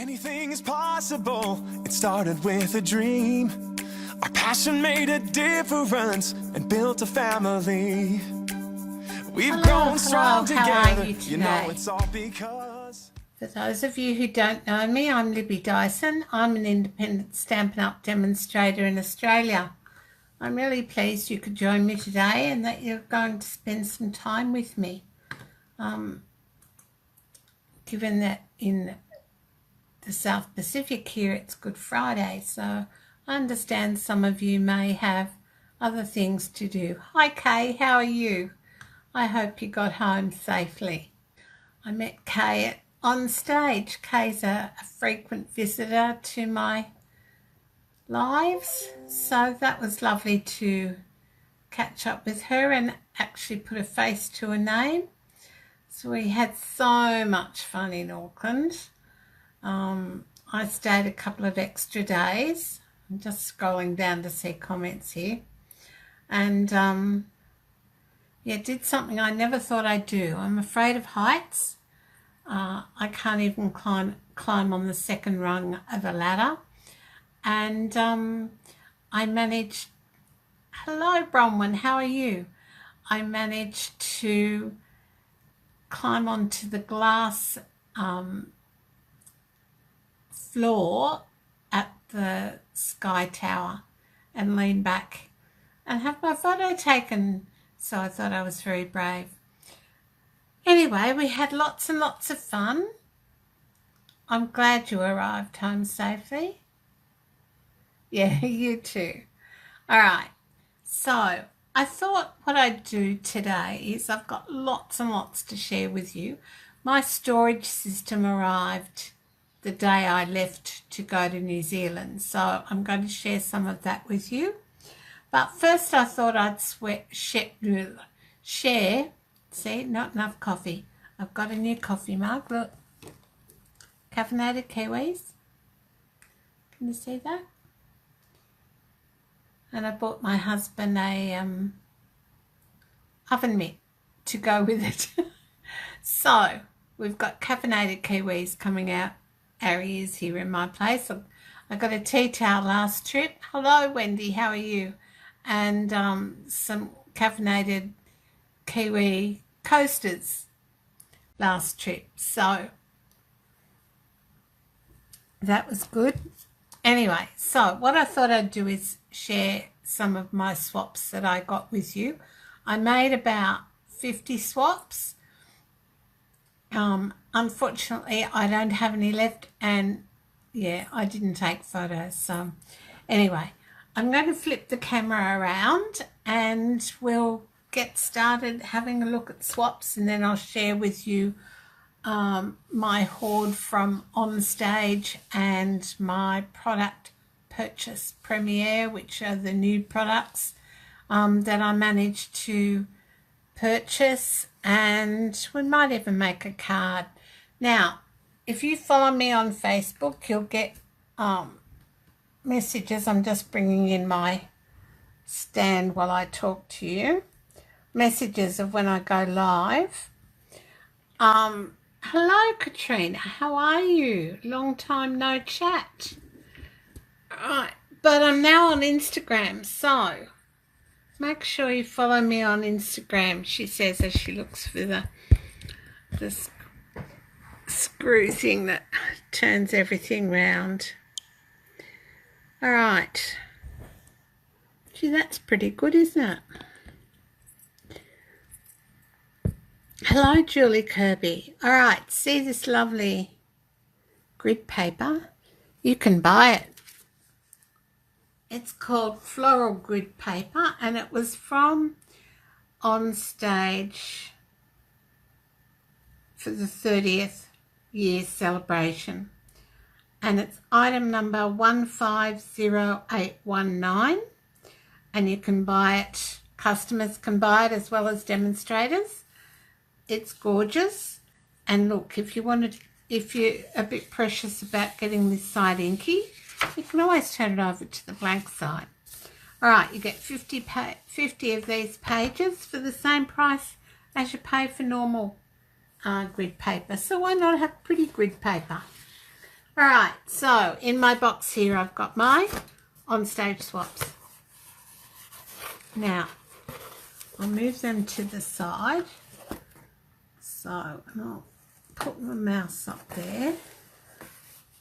Anything is possible. It started with a dream. Our passion made a difference and built a family. We've grown strong together. You know it's all because... For those of you who don't know me, I'm Libby Dyson. I'm an independent Stampin' Up demonstrator in Australia. I'm really pleased you could join me today and that you're going to spend some time with me. Given that in the South Pacific here it's Good Friday, so I understand some of you may have other things to do. Hi Kay, how are you? I hope you got home safely. I met Kay at OnStage. Kay's a frequent visitor to my lives, so that was lovely to catch up with her and actually put a face to a name. So we had so much fun in Auckland. I stayed a couple of extra days. I'm just scrolling down to see comments here. And yeah, did something I never thought I'd do. I'm afraid of heights. I can't even climb on the second rung of a ladder. And I managed, hello Bronwyn, how are you? I managed to climb onto the glass floor at the Sky Tower and lean back and have my photo taken. So I thought I was very brave. Anyway, we had lots and lots of fun. I'm glad you arrived home safely. Yeah, you too. All right. So I thought what I'd do today is I've got lots and lots to share with you. My storage system arrived the day I left to go to New Zealand, so I'm going to share some of that with you. But first I thought I'd share, see, not enough coffee. I've got a new coffee mug, look. Caffeinated kiwis. Can you see that? And I bought my husband a oven mitt to go with it. So we've got caffeinated kiwis coming out our ears here in my place. I got a tea towel last trip. Hello Wendy, how are you? And some caffeinated kiwi coasters last trip. So that was good. Anyway, so what I thought I'd do is share some of my swaps that I got with you. I made about 50 swaps. Unfortunately, I don't have any left, and yeah, I didn't take photos. So anyway, I'm going to flip the camera around and we'll get started having a look at swaps, and then I'll share with you my hoard from OnStage and my product purchase premiere, which are the new products that I managed to purchase, and we might even make a card. Now, if you follow me on Facebook, you'll get messages. I'm just bringing in my stand while I talk to you. Messages of when I go live. Hello Katrina, how are you? Long time no chat. Alright, but I'm now on Instagram, so make sure you follow me on Instagram, she says as she looks for the screw thing that turns everything round. Alright. Gee, that's pretty good, isn't it? Hello, Julie Kirby. All right, see this lovely grid paper? You can buy it. It's called Floral Grid Paper, and it was from OnStage for the 30th year celebration. And it's item number 150819. And you can buy it, customers can buy it as well as demonstrators. It's gorgeous, and look, if you're a bit precious about getting this side inky, you can always turn it over to the blank side. All right, you get 50 of these pages for the same price as you pay for normal grid paper. So why not have pretty grid paper? Alright, so in my box here I've got my OnStage swaps. Now, I'll move them to the side. So I'll put my mouse up there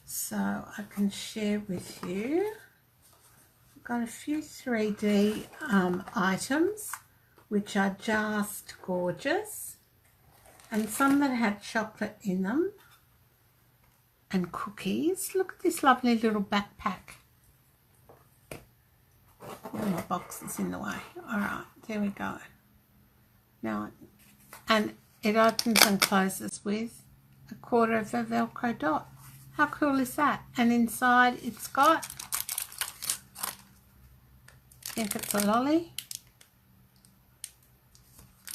so I can share with you. I've got a few 3D items which are just gorgeous, and some that had chocolate in them and cookies. Look at this lovely little backpack. Oh, my box is in the way. Alright, there we go. Now, and it opens and closes with a quarter of a Velcro dot. How cool is that? And inside it's got, I think it's a lolly.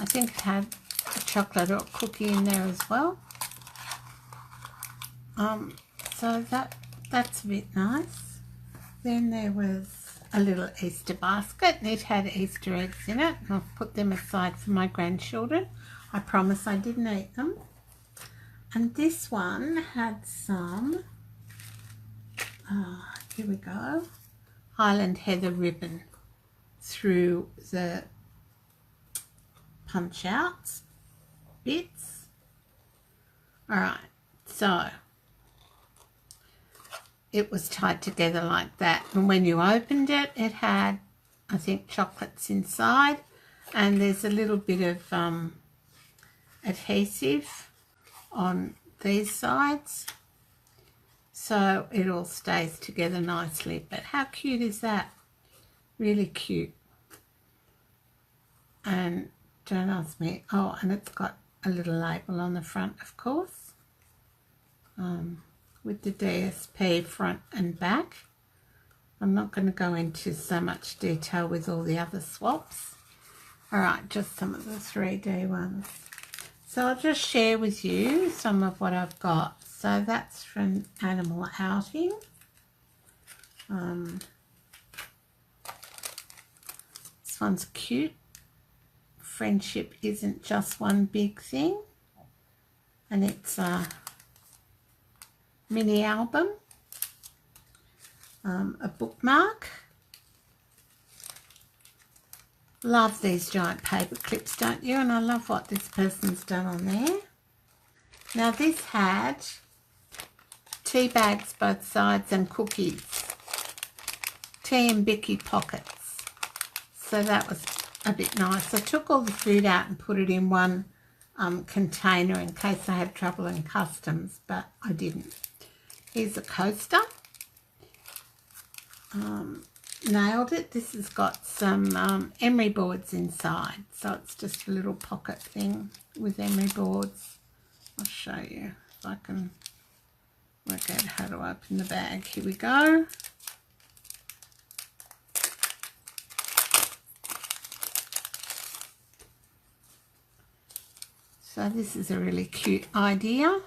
I think it had a chocolate or a cookie in there as well. So that's a bit nice. Then there was a little Easter basket, and it had Easter eggs in it. And I've put them aside for my grandchildren. I promise I didn't eat them. And this one had some, here we go, Highland Heather ribbon through the punch outs bits. Alright, so it was tied together like that, and when you opened it, it had, I think, chocolates inside, and there's a little bit of adhesive on these sides, so it all stays together nicely. But how cute is that? Really cute. And don't ask me. Oh, and it's got a little label on the front, of course, with the DSP front and back. I'm not going to go into so much detail with all the other swaps. Alright, just some of the 3D ones. So I'll just share with you some of what I've got. So that's from Animal Outing. This one's cute. Friendship isn't just one big thing. And it's a mini album. A bookmark. Love these giant paper clips, don't you? And I love what this person's done on there. Now this had tea bags both sides and cookies. Tea and bicky pockets. So that was a bit nice. I took all the food out and put it in one container in case I had trouble in customs, but I didn't. Here's a coaster. Nailed it. This has got some emery boards inside, so it's just a little pocket thing with emery boards. I'll show you if I can work out how to open the bag. Here we go. So this is a really cute idea.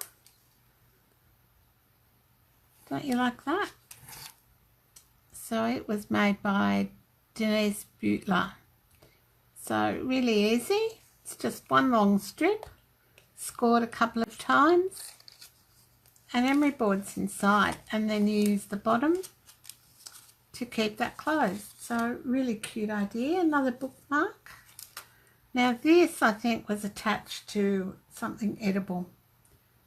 Don't you like that? So it was made by Denise Butler. So really easy. It's just one long strip, scored a couple of times, and emery boards inside, and then you use the bottom to keep that closed. So really cute idea. Another bookmark. Now this, I think, was attached to something edible,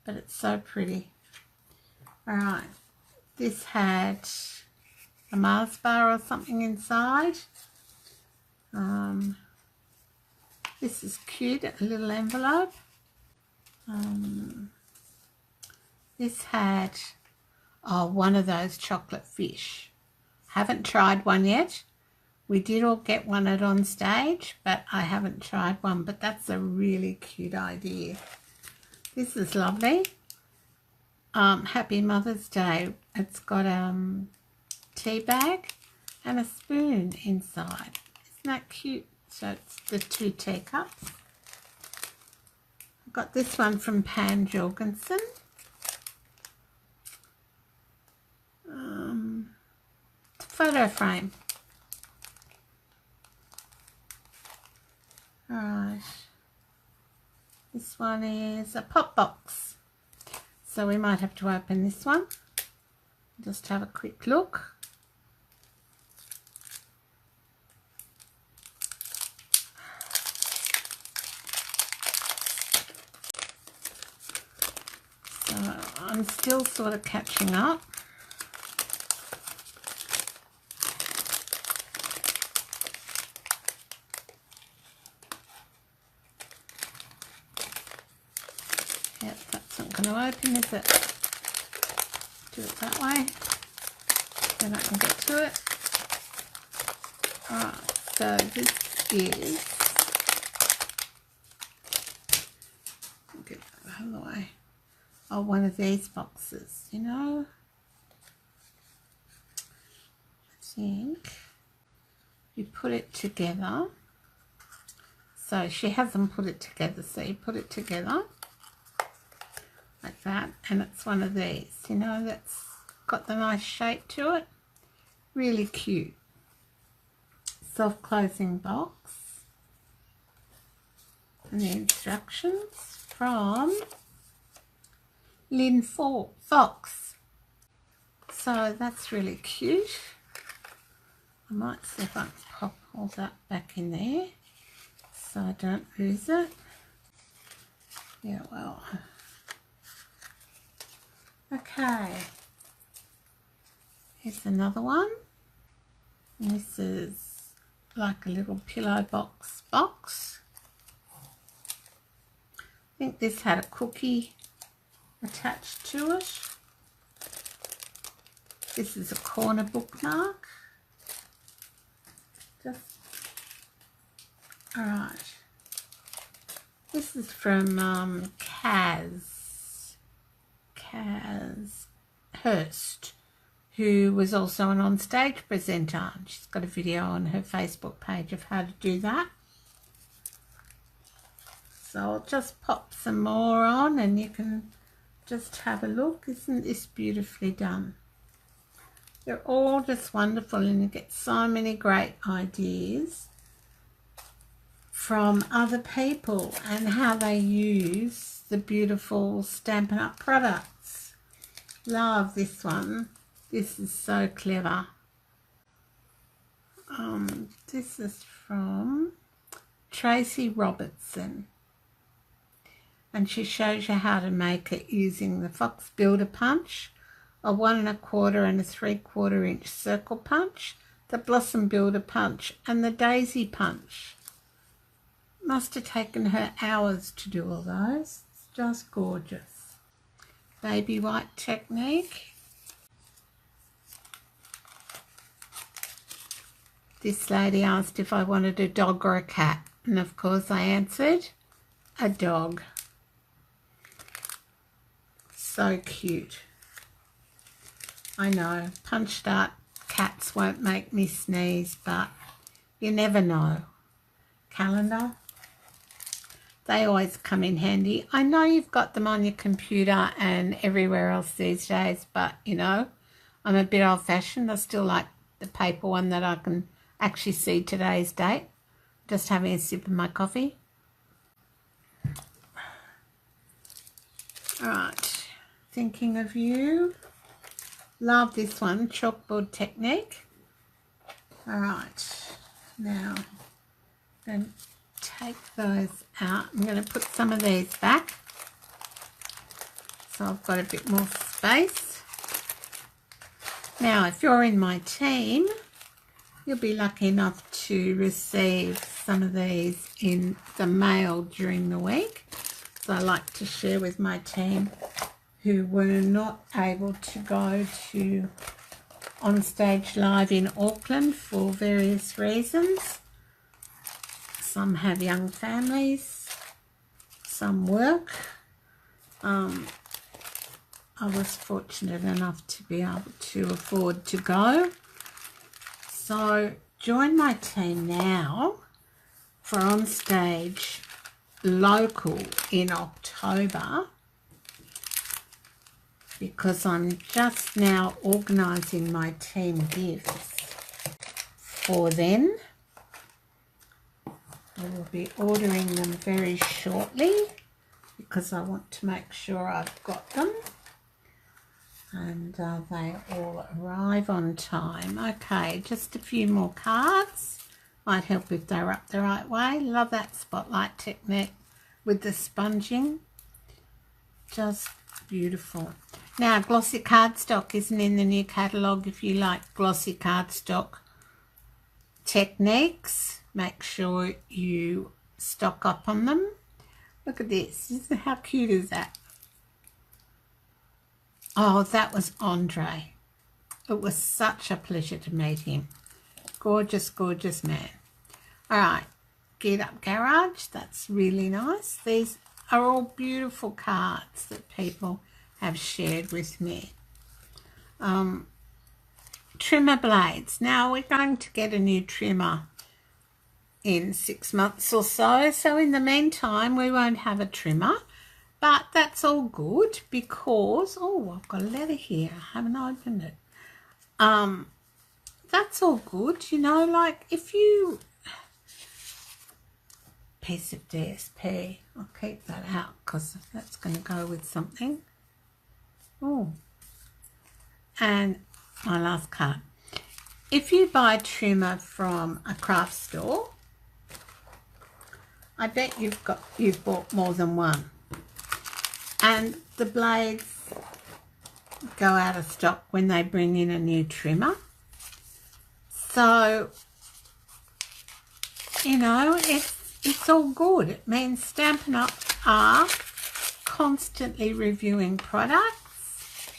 but it's so pretty. Alright, this had a Mars bar or something inside. This is cute, a little envelope. This had one of those chocolate fish. Haven't tried one yet. We did all get one at OnStage, but I haven't tried one, but that's a really cute idea. This is lovely. Happy Mother's Day. It's got tea bag and a spoon inside. Isn't that cute? So it's the 2 teacups. I've got this one from Pan Jorgensen. It's a photo frame. Alright. This one is a pop box. So we might have to open this one. Just have a quick look. So I'm still sort of catching up. Yep, that's not going to open, is it? Do it that way. Then I can get to it. Alright, so this is, get that out of the way. Oh, one of these boxes, you know. I think you put it together. So she hasn't put it together, so you put it together like that, and it's one of these, you know, that's got the nice shape to it. Really cute. Self-closing box. And the instructions from Lynn Fox. So that's really cute. I might see if I can pop all that back in there so I don't lose it. Yeah, well. Okay. Here's another one. And this is like a little pillow box. I think this had a cookie attached to it. This is a corner bookmark. Alright. This is from Kaz Hurst, who was also an on-stage presenter. She's got a video on her Facebook page of how to do that. So I'll just pop some more on and you can just have a look. Isn't this beautifully done? They're all just wonderful, and you get so many great ideas from other people and how they use the beautiful Stampin' Up products. Love this one. This is so clever. This is from Tracy Robertson, and she shows you how to make it using the Fox Builder Punch, a 1 1/4 and a 3/4 inch circle punch, the Blossom Builder Punch, and the Daisy Punch. Must have taken her hours to do all those. It's just gorgeous. Baby white technique. This lady asked if I wanted a dog or a cat, and of course I answered a dog. So cute. I know, punched out cats won't make me sneeze, but you never know. Calendar. They always come in handy. I know you've got them on your computer and everywhere else these days, but, you know, I'm a bit old-fashioned. I still like the paper one that I can actually see today's date. Just having a sip of my coffee. All right, thinking of you. Love this one, chalkboard technique. All right, now I'm going to take those out. I'm going to put some of these back so I've got a bit more space. Now, if you're in my team, you'll be lucky enough to receive some of these in the mail during the week. So I like to share with my team who were not able to go to OnStage Live in Auckland for various reasons. Some have young families, some work. I was fortunate enough to be able to afford to go. So join my team now for OnStage Local in October, because I'm just now organising my team gifts for then. I will be ordering them very shortly because I want to make sure I've got them. and they all arrive on time. Okay, just a few more cards. Might help if they're up the right way. Love that spotlight technique with the sponging. Just beautiful. Now, glossy cardstock isn't in the new catalogue. If you like glossy cardstock techniques, make sure you stock up on them. Look at this. How cute is that? Oh, that was Andre. It was such a pleasure to meet him. Gorgeous, gorgeous man. All right, Get Up Garage. That's really nice. These are all beautiful cards that people have shared with me. Trimmer blades. Now, we're going to get a new trimmer in 6 months or so. So in the meantime, we won't have a trimmer. But that's all good because, oh, I've got a letter here. I haven't opened it. That's all good, you know, like if you, piece of DSP, I'll keep that out because that's going to go with something. Oh, and my last card. If you buy trimmer from a craft store, I bet you've bought more than one. And the blades go out of stock when they bring in a new trimmer. So, you know, it's all good. It means Stampin' Up are constantly reviewing products.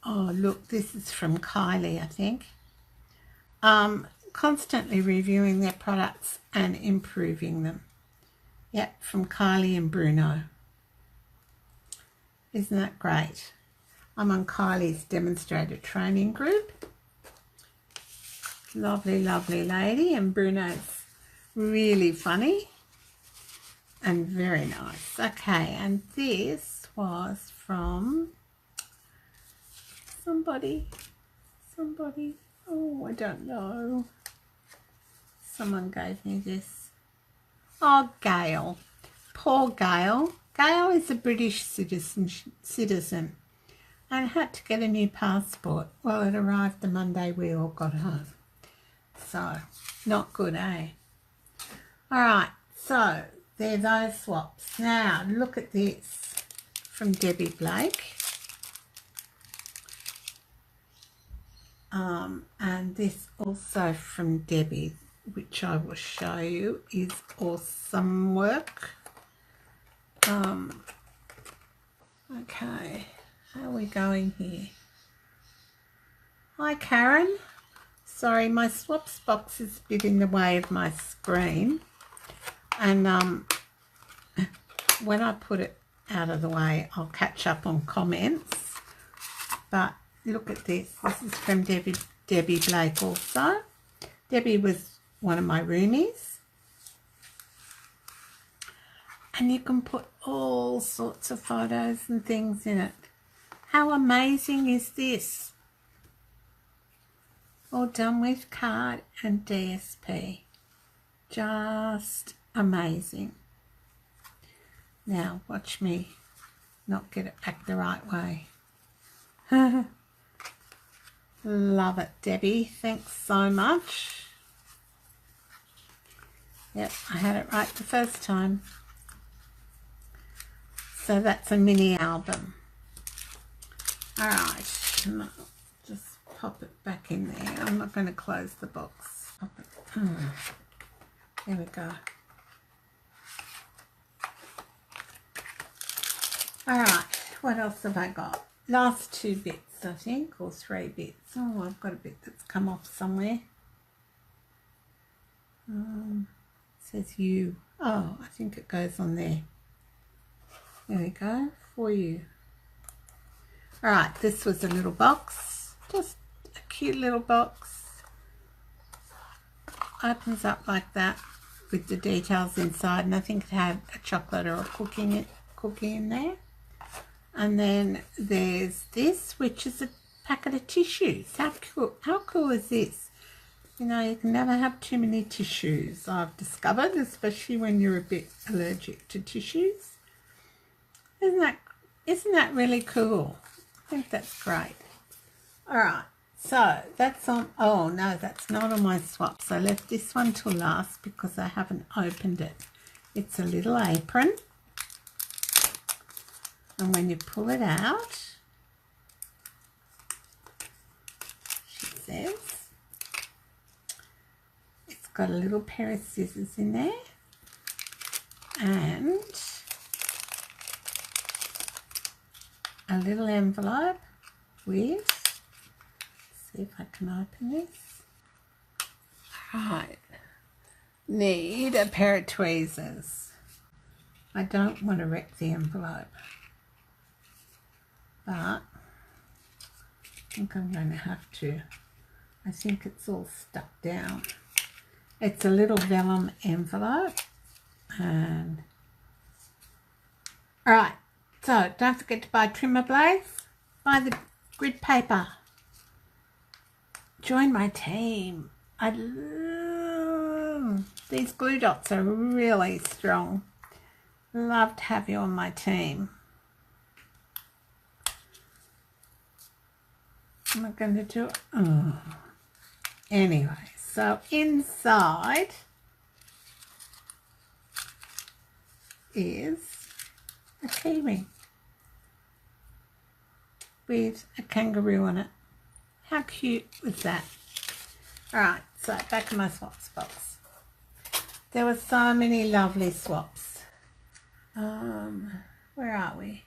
Oh, look, this is from Kylie, I think. Constantly reviewing their products and improving them. Yep, from Kylie and Bruno. Isn't that great? I'm on Kylie's demonstrator training group. Lovely, lovely lady, and Bruno's really funny and very nice. Okay, and this was from somebody, oh, I don't know. Someone gave me this. Oh, Gail. Poor Gail. Gail is a British citizen and had to get a new passport. Well, it arrived the Monday we all got home. So, not good, eh? All right, so there are those swaps. Now, look at this from Debbie Blake. And this also from Debbie, which I will show you, is awesome work. Okay, how are we going here? Hi, Karen. Sorry, my swaps box is a bit in the way of my screen. And when I put it out of the way, I'll catch up on comments. But look at this. This is from Debbie Blake also. Debbie was one of my roomies. And you can put all sorts of photos and things in it. How amazing is this? All done with card and DSP. Just amazing. Now watch me not get it back the right way. Love it, Debbie. Thanks so much. Yep, I had it right the first time. So that's a mini album. All right, just pop it back in there. I'm not going to close the box. There we go. All right, what else have I got? Last 2 bits, I think, or 3 bits. Oh, I've got a bit that's come off somewhere. It says you. Oh, I think it goes on there. There we go, for you. All right, this was a little box, just a cute little box. Opens up like that with the details inside, and I think it had a chocolate or a cookie in there. And then there's this, which is a packet of tissues. How cool is this? You know, you can never have too many tissues, I've discovered, especially when you're a bit allergic to tissues. Isn't that really cool? think that's great. All right, so that's on, oh no, that's not on my swaps. I left this one till last because I haven't opened it. It's a little apron. And when you pull it out, she says, it's got a little pair of scissors in there and a little envelope with, see if I can open this. Right, need a pair of tweezers. I don't want to wreck the envelope, but I think I'm going to have to. I think it's all stuck down. It's a little vellum envelope, and all right, so don't forget to buy trimmer blades, buy the grid paper, join my team. I love these glue dots, are really strong. Love to have you on my team. Am I going to do it? Oh. Anyway, so inside is a keyring with a kangaroo on it. How cute was that? Alright, so back in my swaps box. There were so many lovely swaps. Where are we?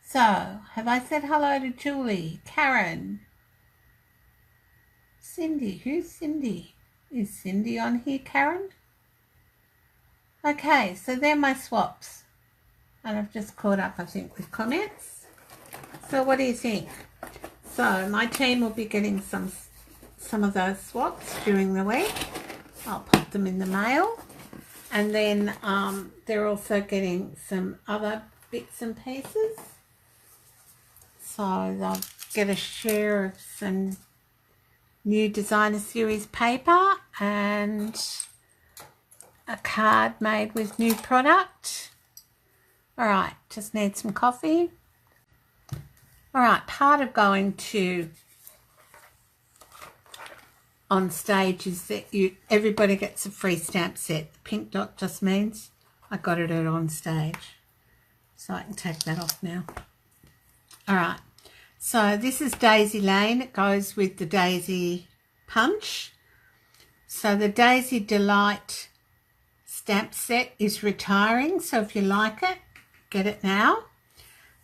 So, have I said hello to Julie, Karen, Cindy? Who's Cindy? Is Cindy on here, Karen? Okay, so they're my swaps. And I've just caught up, I think, with comments. So what do you think? So my team will be getting some of those swaps during the week. I'll pop them in the mail. And then they're also getting some other bits and pieces. So they'll get a share of some new designer series paper and a card made with new product. All right, just need some coffee. All right, part of going to on stage is that everybody gets a free stamp set. The pink dot just means I got it at on stage. So I can take that off now. All right, so this is Daisy Lane. It goes with the Daisy Punch. So the Daisy Delight stamp set is retiring. So if you like it, get it now.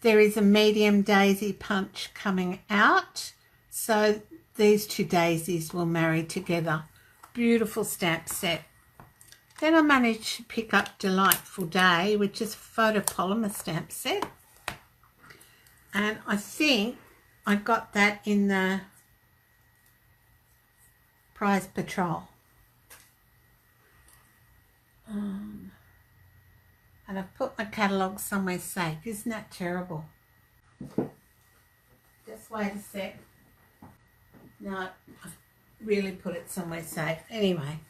There is a medium Daisy Punch coming out. So these two daisies will marry together. Beautiful stamp set. Then I managed to pick up Delightful Day, which is a photopolymer stamp set. And I think I got that in the Prize Patrol. And I've put my catalogue somewhere safe. Isn't that terrible? Just wait a sec. No, I've really put it somewhere safe. Anyway.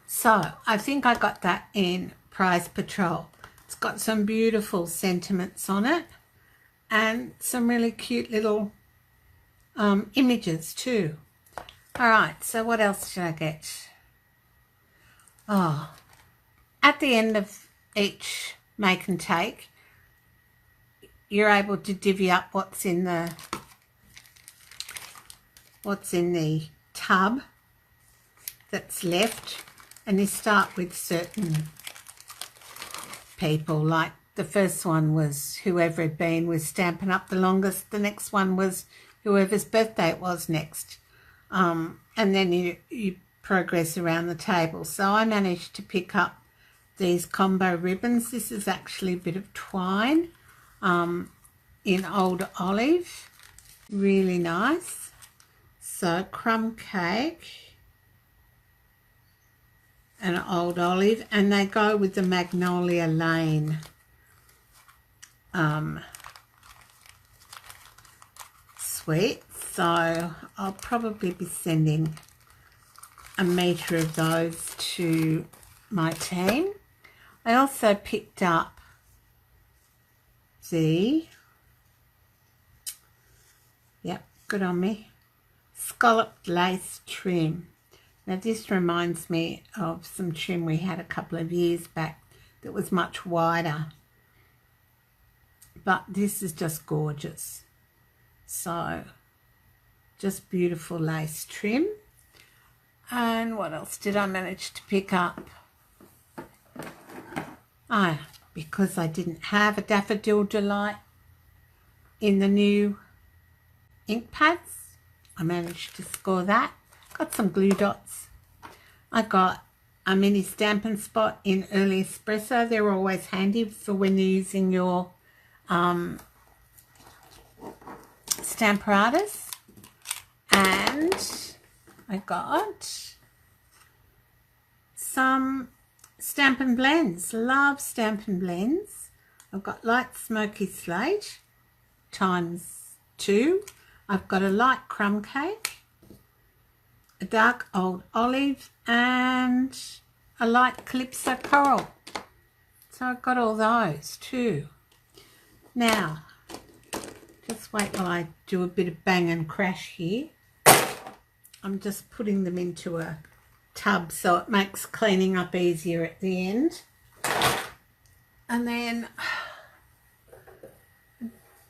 So, I think I got that in Prize Patrol. It's got some beautiful sentiments on it. And some really cute little images too. Alright, so what else should I get? Oh, at the end of each make and take, you're able to divvy up what's in the tub that's left, and you start with certain people. Like the first one was whoever had been with Stampin' Up the longest. The next one was whoever's birthday it was next. And then you progress around the table. So I managed to pick up these combo ribbons. This is actually a bit of twine in Old Olive. Really nice. So crumb cake and Old Olive, and they go with the Magnolia Lane suite. So I'll probably be sending a metre of those to my team. I also picked up the Yep, good on me. Scalloped lace trim. Now this reminds me of some trim we had a couple of years back that was much wider. But this is just gorgeous. So, just beautiful lace trim. And what else did I manage to pick up? Because I didn't have a Daffodil Delight in the new ink pads, I managed to score that. Got some glue dots. I got a mini Stampin' Spot in Early Espresso. They're always handy for when you're using your Stamparatus. And I got some Stampin' Blends. Love Stampin' Blends. I've got light smoky slate ×2. I've got a light crumb cake, a dark old olive, and a light calypso coral. So I've got all those too. Now, just wait while I do a bit of bang and crash here. I'm just putting them into a tub so it makes cleaning up easier at the end. And then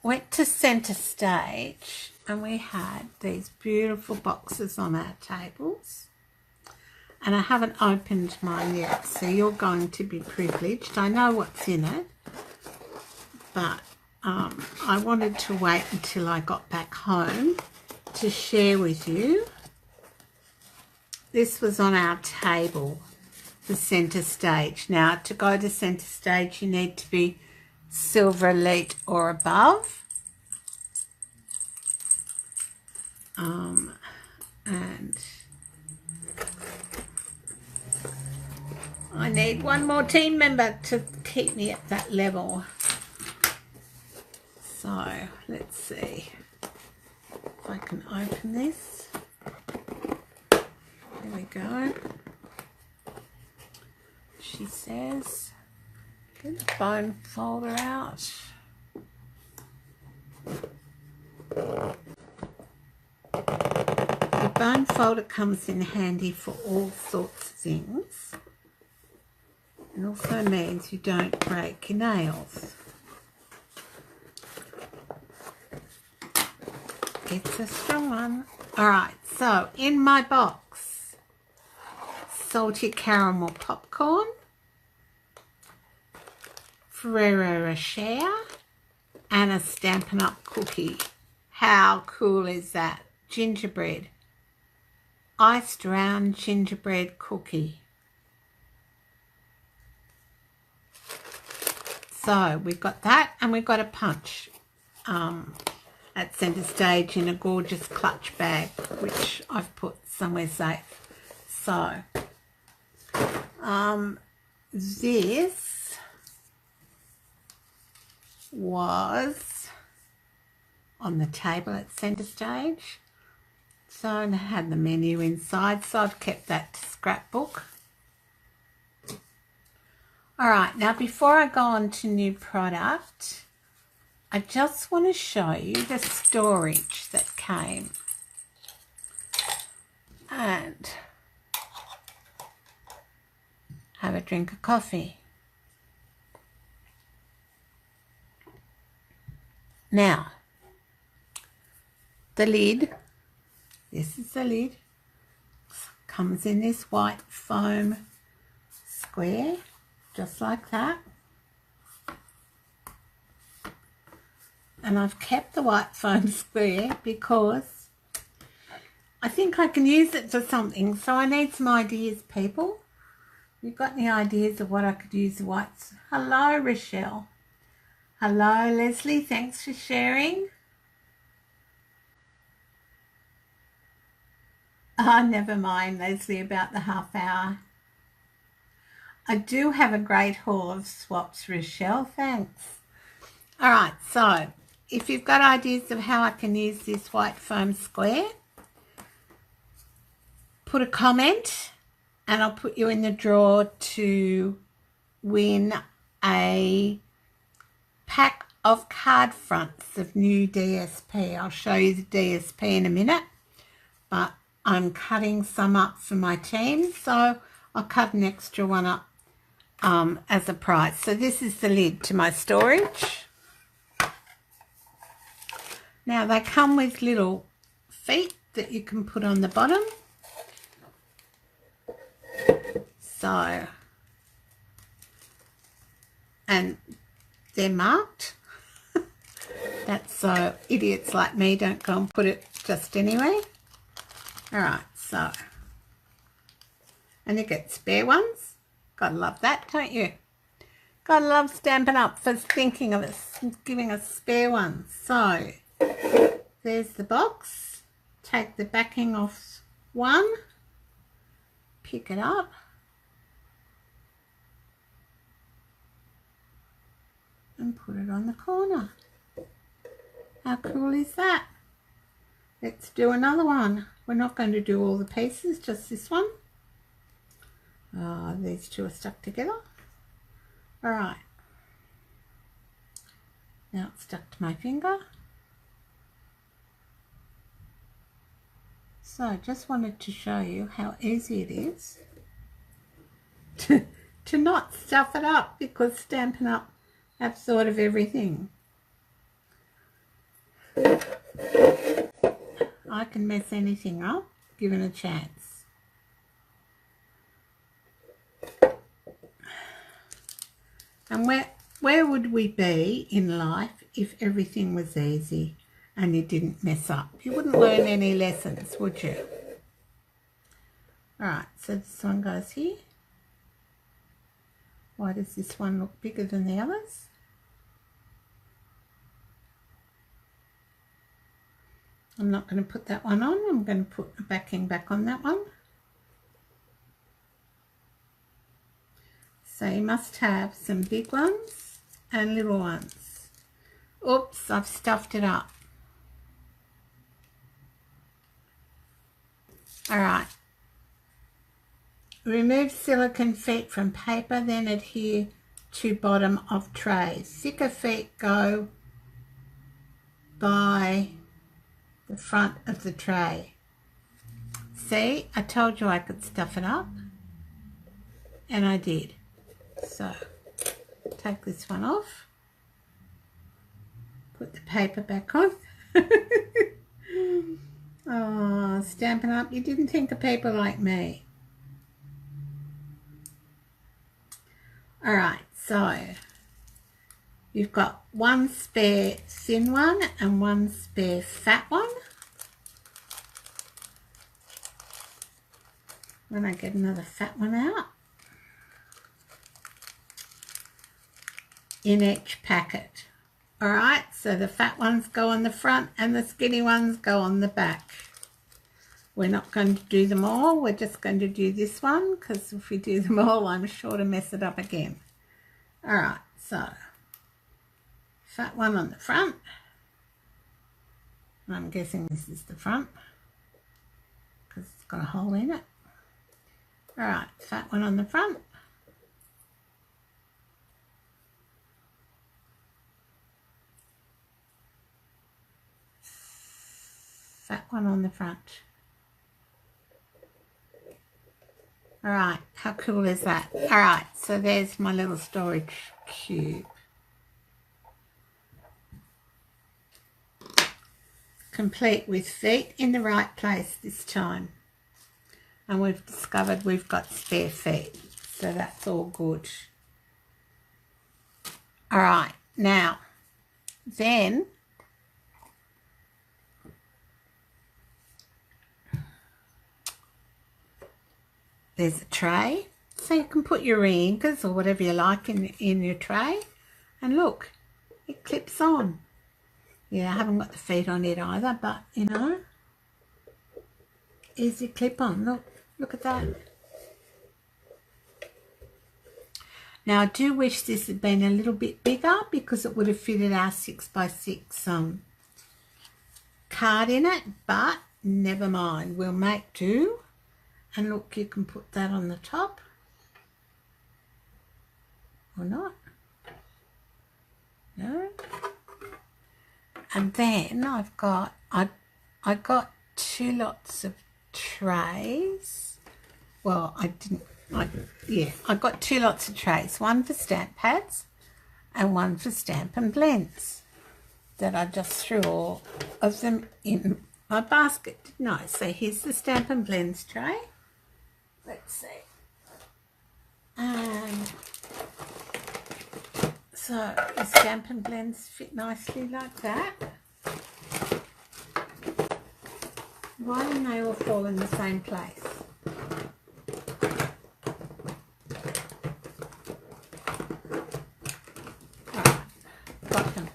went to centre stage and we had these beautiful boxes on our tables. And I haven't opened mine yet, so you're going to be privileged. I know what's in it, but I wanted to wait until I got back home to share with you. This was on our table, the centre stage. Now, to go to centre stage, you need to be silver elite or above. And I need one more team member to keep me at that level. So, let's see if I can open this. There we go. She says, get the bone folder out. The bone folder comes in handy for all sorts of things. And also means you don't break your nails. It's a strong one. Alright, so in my box, salty caramel popcorn, Ferrero Rocher, and a Stampin' Up cookie. How cool is that? Gingerbread. Iced round gingerbread cookie. So we've got that, and we've got a punch at centre stage in a gorgeous clutch bag, which I've put somewhere safe. So this was on the table at centre stage. So I had the menu inside, so I've kept that to scrapbook. Alright, now before I go on to new product, I just want to show you the storage that came. And have a drink of coffee. Now, the lid, this is the lid, comes in this white foam square, just like that. And I've kept the white foam square because I think I can use it for something. So I need some ideas, people. You've got any ideas of what I could use the whites? Hello, Rochelle. Hello, Leslie. Thanks for sharing. Oh, never mind, Leslie, about the half hour. I do have a great haul of swaps, Rochelle. Thanks. All right, so if you've got ideas of how I can use this white foam square, put a comment and I'll put you in the draw to win a pack of card fronts of new DSP. I'll show you the DSP in a minute, but I'm cutting some up for my team, so I'll cut an extra one up as a prize. So this is the lid to my storage. Now they come with little feet that you can put on the bottom. So, and they're marked. That's so idiots like me don't go and put it just anyway. Alright, so, and you get spare ones. Gotta love that, don't you? Gotta love Stampin' Up for thinking of us, giving us spare ones. So, there's the box. Take the backing off one. Pick it up. And put it on the corner. How cool is that? Let's do another one. We're not going to do all the pieces, just this one. Oh, these two are stuck together. Alright. Now it's stuck to my finger. So I just wanted to show you how easy it is to not stuff it up, because Stampin' Up have thought of everything. I can mess anything up given a chance. And where would we be in life if everything was easy and you didn't mess up? You wouldn't learn any lessons, would you? Alright, so this one goes here. Why does this one look bigger than the others? I'm not going to put that one on. I'm going to put the backing back on that one. So you must have some big ones and little ones. Oops, I've stuffed it up. Alright. Remove silicone feet from paper, then adhere to bottom of tray. Thicker feet go by the front of the tray. See, I told you I could stuff it up, and I did. So, take this one off, put the paper back on. Oh, Stampin' Up, you didn't think of people like me. Alright, so you've got one spare thin one and one spare fat one. When I get another fat one out in each packet. Alright, so the fat ones go on the front and the skinny ones go on the back. We're not going to do them all, we're just going to do this one, because if we do them all, I'm sure to mess it up again. Alright, so fat one on the front. I'm guessing this is the front, because it's got a hole in it. Alright, fat one on the front. Fat one on the front. Alright, how cool is that? Alright, so there's my little storage cube. Complete with feet in the right place this time. And we've discovered we've got spare feet, so that's all good. Alright, now, then there's a tray, so you can put your ringers or whatever you like in your tray. And look, it clips on. Yeah, I haven't got the feet on it either, but you know, easy clip on. Look at that. Now I do wish this had been a little bit bigger, because it would have fitted our 6x6 card in it, but never mind, we'll make do. And look, you can put that on the top or not. No, And then I got 2 lots of trays. Well, I got 2 lots of trays, one for stamp pads and one for Stampin' Blends, that I just threw all of them in my basket, didn't I? So here's the Stampin' Blends tray. Let's see. And so the Stampin' Blends fit nicely like that. Why didn't they all fall in the same place? Right, got them.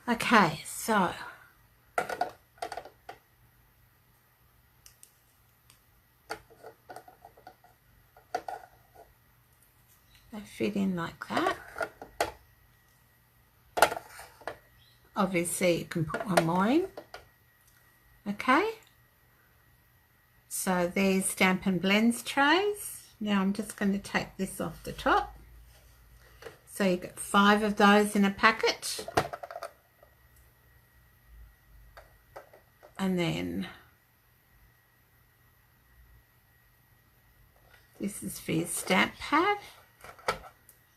Okay, so they fit in like that. Obviously you can put one more in. Okay, so there's Stampin' Blends trays. Now I'm just going to take this off the top. So you get 5 of those in a packet. And then this is for your stamp pad.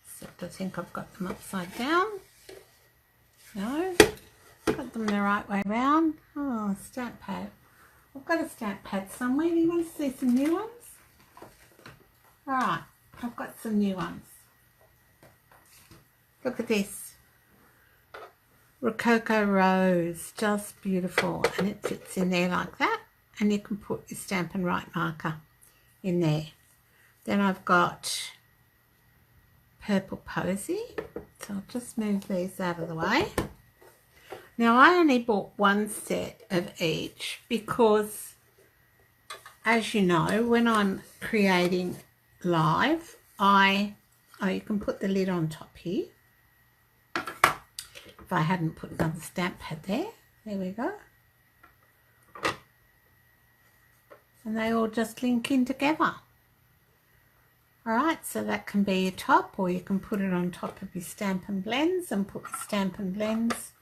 Except I think I've got them upside down. No, got them the right way round. Oh, stamp pad. I've got a stamp pad somewhere. Do you want to see some new ones? Alright, I've got some new ones. Look at this. Rococo Rose. Just beautiful. And it fits in there like that. And you can put your Stampin' Right marker in there. Then I've got Purple Posy. So I'll just move these out of the way. Now I only bought 1 set of each because, as you know, when I'm creating live, you can put the lid on top here. If I hadn't put another stamp pad there we go. And they all just link in together. Alright, so that can be your top, or you can put it on top of your Stampin' Blends and put the Stampin' Blends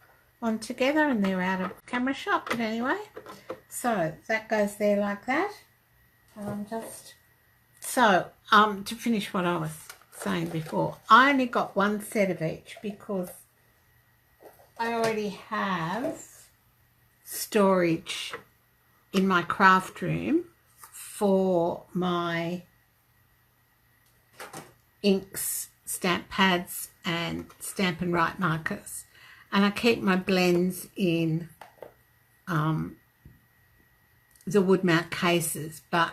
on together, and they're out of camera shot, but anyway. So that goes there like that. And to finish what I was saying before, I only got 1 set of each because I already have storage in my craft room for my inks, stamp pads and Stampin' Right markers, and I keep my blends in the wood mount cases, but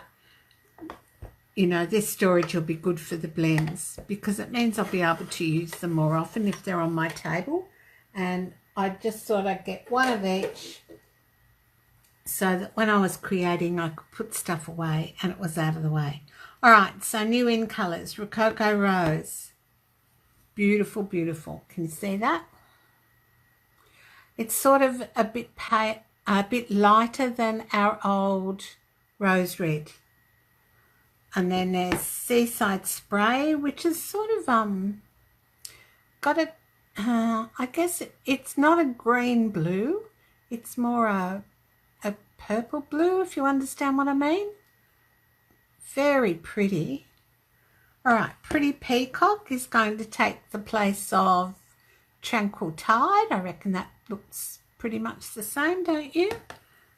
you know, this storage will be good for the blends because it means I'll be able to use them more often if they're on my table. And I just thought I'd get 1 of each so that when I was creating I could put stuff away and it was out of the way. Alright, so new in colours, Rococo Rose. Beautiful, beautiful. Can you see that? It's sort of a bit lighter than our old Rose Red. And then there's Seaside Spray, which is sort of got a I guess it's not a green blue, it's more a purple blue, if you understand what I mean. Very pretty. Alright, Pretty Peacock is going to take the place of Tranquil Tide. I reckon that looks pretty much the same, don't you,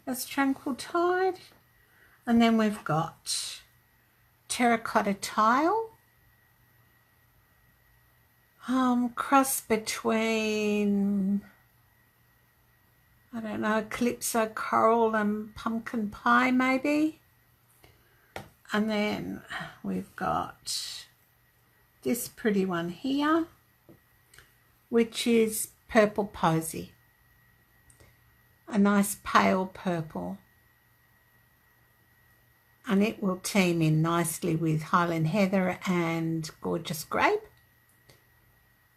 as Tranquil Tide. And then we've got Terracotta Tile. Cross between, I don't know, Calypso Coral and Pumpkin Pie maybe. And then we've got this pretty one here, which is Purple Posy. A nice pale purple. And it will team in nicely with Highland Heather and Gorgeous Grape.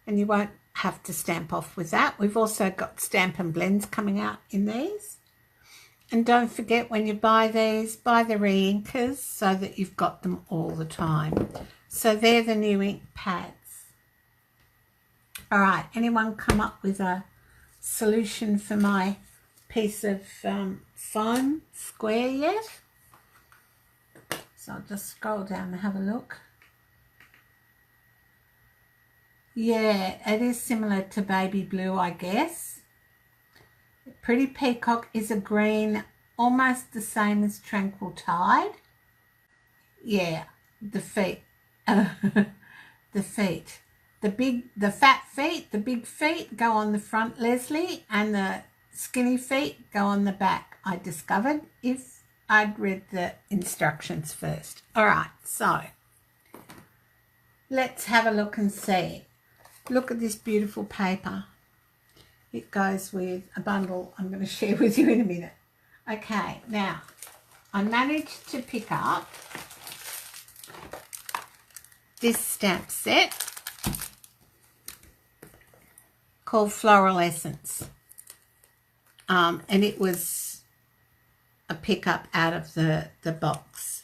And you won't have to stamp off with that. We've also got Stampin' Blends coming out in these. And don't forget, when you buy these, buy the re-inkers so that you've got them all the time. So they're the new ink pads. All right, anyone come up with a solution for my piece of foam square yet. So I'll just scroll down and have a look. Yeah, it is similar to Baby Blue, I guess. Pretty Peacock is a green, almost the same as Tranquil Tide. Yeah, the feet. The feet. The fat feet, the big feet go on the front, Leslie, and the skinny feet go on the back, I discovered, if I'd read the instructions first. All right, so let's have a look and see. Look at this beautiful paper. It goes with a bundle I'm going to share with you in a minute. Okay, now I managed to pick up this stamp set called Floral Essence. And it was a pickup out of the box.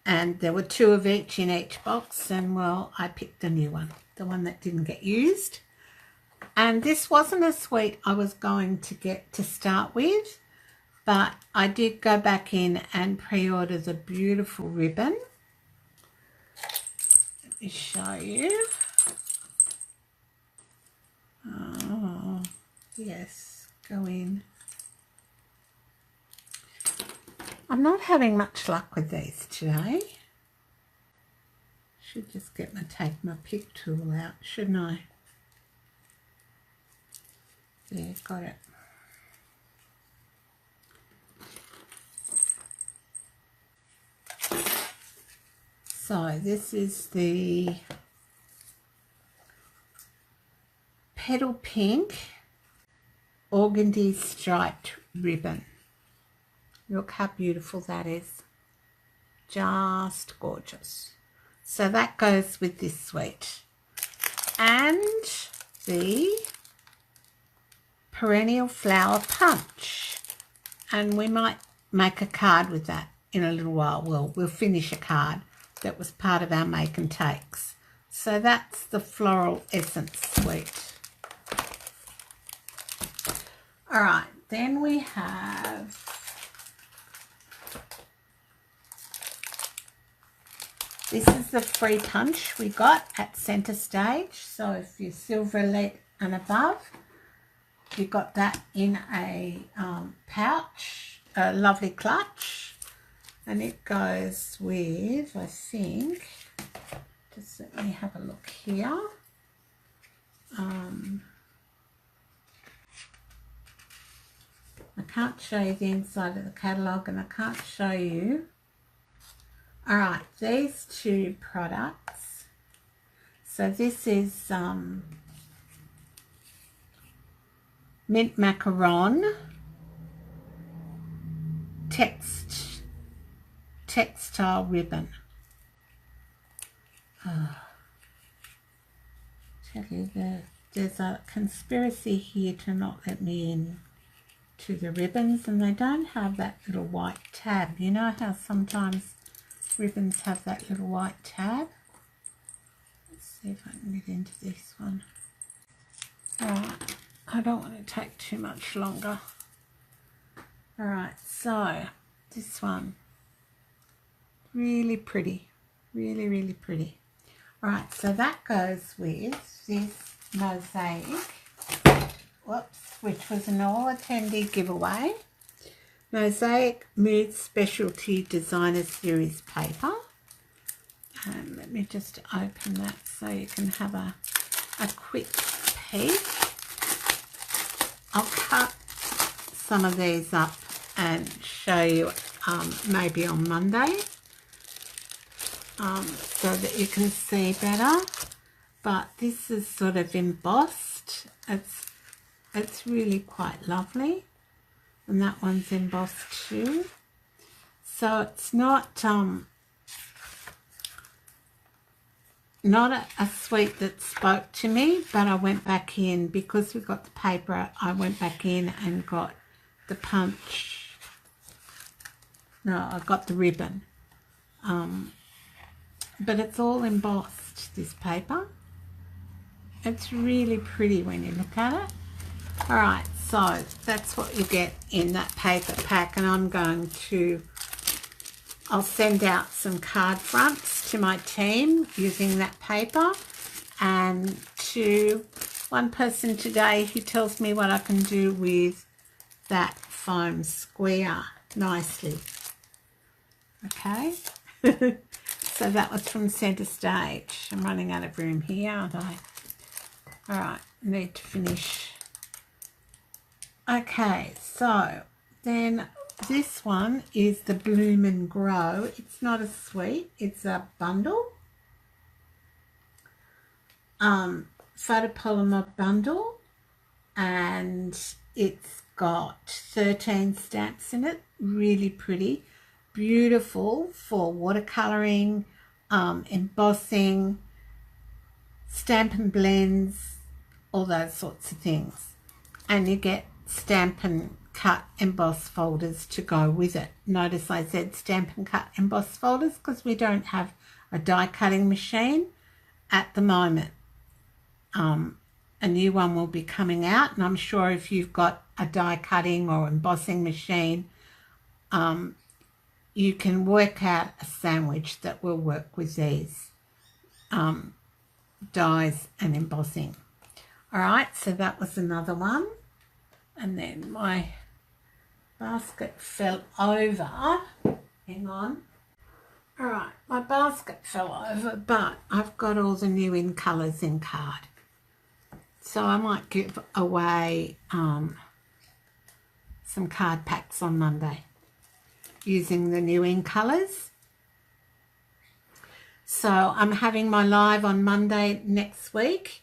And there were 2 of each in each box, and well, I picked the new one, the one that didn't get used. And this wasn't a suite I was going to get to start with, but I did go back in and pre-order the beautiful ribbon. Let me show you. Oh, yes, go in. I'm not having much luck with these today. Should just take my pick tool out, shouldn't I? There, got it. So this is the Petal Pink Organdy striped ribbon. Look how beautiful that is. Just gorgeous. So that goes with this suite. And the Perennial Flower Punch. And we might make a card with that in a little while. Well, we'll finish a card that was part of our make and takes. So that's the Floral Essence suite. All right, then we have this is the free punch we got at Centre Stage. So if you're Silver Elite and above, you got that in a pouch, a lovely clutch, and it goes with, I think, just let me have a look here. I can't show you the inside of the catalogue, and I can't show you. All right, these 2 products. So this is mint macaron textile ribbon. Oh, tell you there's a conspiracy here to not let me in to the ribbons, and they don't have that little white tab. You know how sometimes ribbons have that little white tab? Let's see if I can get into this one. Alright, I don't want to take too much longer. Alright, so this one, really pretty, really pretty. Alright, so that goes with this mosaic, whoops, which was an all attendee giveaway. Mosaic Mood Specialty Designer Series paper. And let me just open that so you can have a quick peek. I'll cut some of these up and show you maybe on Monday so that you can see better. But this is sort of embossed. It's really quite lovely. And that one's embossed too. So it's not a suite that spoke to me, but I went back in because we got the paper. I went back in and got the punch. No, I got the ribbon. But it's all embossed, this paper. It's really pretty when you look at it. All right, so that's what you get in that paper pack, and I'll send out some card fronts to my team using that paper, and to one person today who tells me what I can do with that foam square nicely. Okay. So that was from Centre Stage. I'm running out of room here, aren't I? All right, need to finish. Okay, so then this one is the Bloom and Grow. It's not a suite, it's a bundle. Photopolymer bundle, and it's got 13 stamps in it. Really pretty, beautiful for watercolouring, embossing, Stampin' Blends, all those sorts of things. And you get Stampin' Cut emboss folders to go with it. Notice I said Stampin' Cut emboss folders because we don't have a die cutting machine at the moment. A new one will be coming out, and I'm sure if you've got a die cutting or embossing machine, you can work out a sandwich that will work with these dies and embossing. All right, so that was another one. And then my basket fell over. Hang on. All right, my basket fell over, but I've got all the new in colours in card. So I might give away some card packs on Monday using the new in colours. So I'm having my live on Monday next week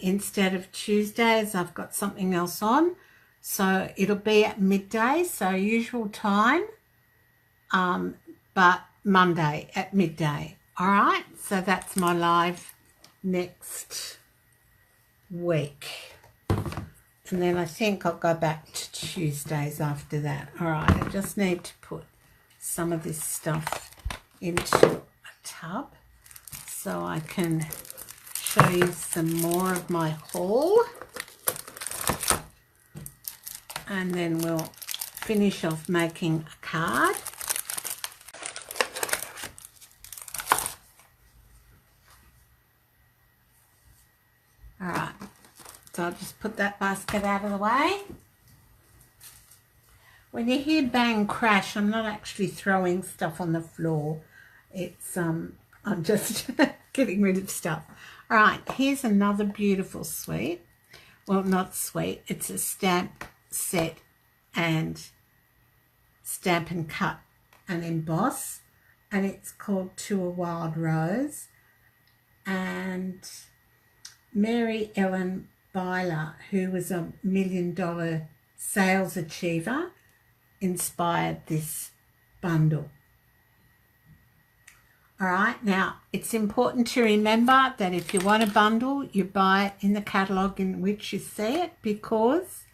instead of Tuesdays. I've got something else on. So it'll be at midday, so usual time, but Monday at midday. All right, so that's my live next week. And then I think I'll go back to Tuesdays after that. All right, I just need to put some of this stuff into a tub so I can show you some more of my haul. And then we'll finish off making a card. All right, so I'll just put that basket out of the way. When you hear bang crash, I'm not actually throwing stuff on the floor. It's I'm just getting rid of stuff. All right, here's another beautiful suite. Well, not suite, it's a stamp set and Stampin' Cut and Emboss, and it's called To a Wild Rose. And Mary Ellen Byler, who was a $1 million sales achiever, inspired this bundle. All right, now it's important to remember that if you want a bundle, you buy it in the catalogue in which you see it, because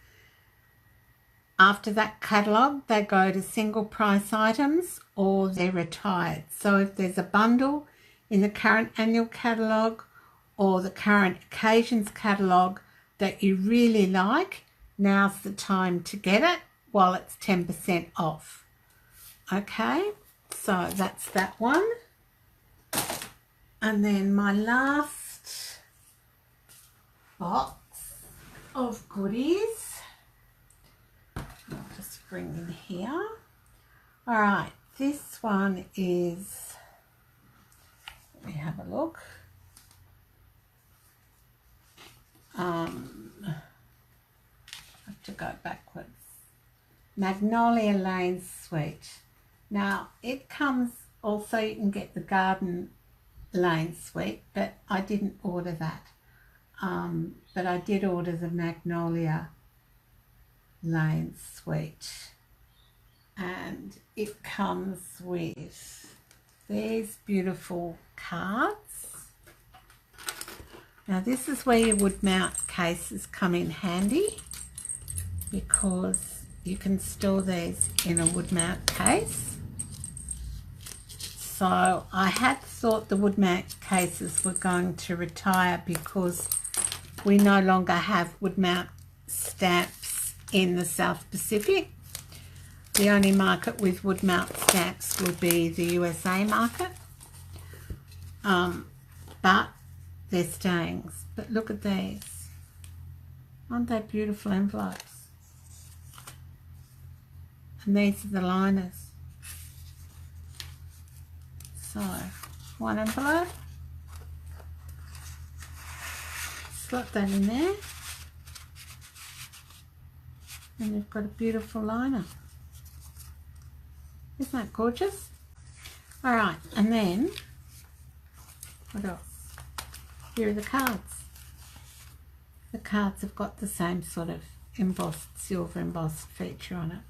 after that catalogue, they go to single price items or they're retired. So if there's a bundle in the current annual catalogue or the current occasions catalogue that you really like, now's the time to get it while it's 10% off. Okay, so that's that one. And then my last box of goodies, I'll just bring in here. All right, this one is, let me have a look. I have to go backwards. Magnolia Lane Suite. Now it comes also, you can get the Garden Lane Suite, but I didn't order that. But I did order the Magnolia Lane Suite, and it comes with these beautiful cards. Now this is where your wood mount cases come in handy, because you can store these in a wood mount case. So I had thought the wood mount cases were going to retire because we no longer have wood mount stamps in the South Pacific. The only market with wood mount stamps will be the USA market. But they're staying. But look at these. Aren't they beautiful envelopes? And these are the liners. So, one envelope. Slot that in there. And you've got a beautiful liner. Isn't that gorgeous? Alright, and then, what else? Here are the cards. The cards have got the same sort of embossed, silver embossed feature on it.